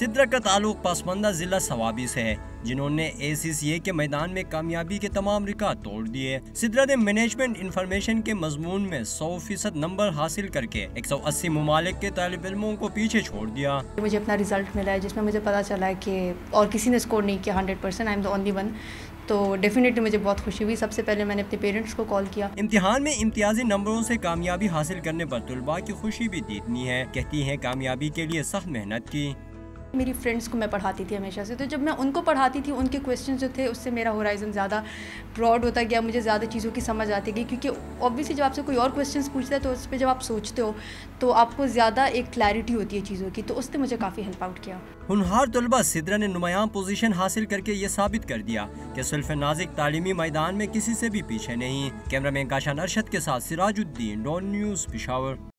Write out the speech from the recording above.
सिद्रा का ताल्लुक पसमानदा जिला सवाबी से है, जिन्होंने ACCA के मैदान में कामयाबी के तमाम रिकॉर्ड तोड़ दिए। सिद्रा ने मैनेजमेंट इंफॉर्मेशन के मजमून में 100% नंबर हासिल करके 180 मुमालिक के तालिब इल्मों को पीछे छोड़ दिया। मुझे अपना रिजल्ट मिला है जिसमें मुझे पता चला है कि और किसी ने स्कोर नहीं किया 100%, I am the only one. तो डेफिनेटली मुझे बहुत खुशी हुई। सबसे पहले मैंने अपने पेरेंट्स को कॉल किया। इम्तिहान में इम्तियाजी नंबरों से कामयाबी हासिल करने पर तुलबा की खुशी भी इतनी है। कहती हैं कामयाबी के लिए सख्त मेहनत की। मेरी फ्रेंड्स को मैं पढ़ाती थी हमेशा से, तो जब मैं उनको पढ़ाती थी उनके क्वेश्चन जो थे उससे मेरा होराइजन ज़्यादा ब्रॉड होता गया, मुझे ज़्यादा चीज़ों की समझ आती गई। क्योंकि ऑब्वियसली जब आपसे कोई और क्वेश्चंस पूछता है तो उस पर जब आप सोचते हो तो आपको ज़्यादा एक क्लैरिटी होती है चीज़ों की, तो उसने मुझे काफ़ी हेल्प आउट किया। हुनहार तलबा सिद्रा ने नुमायां पोजीशन हासिल करके ये साबित कर दिया कि सुल्फ नाजिक तालीमी मैदान में किसी से भी पीछे नहीं। कैमरामैन काशान अरशद के साथ सिराजुद्दीन, डॉन न्यूज़, पेशावर।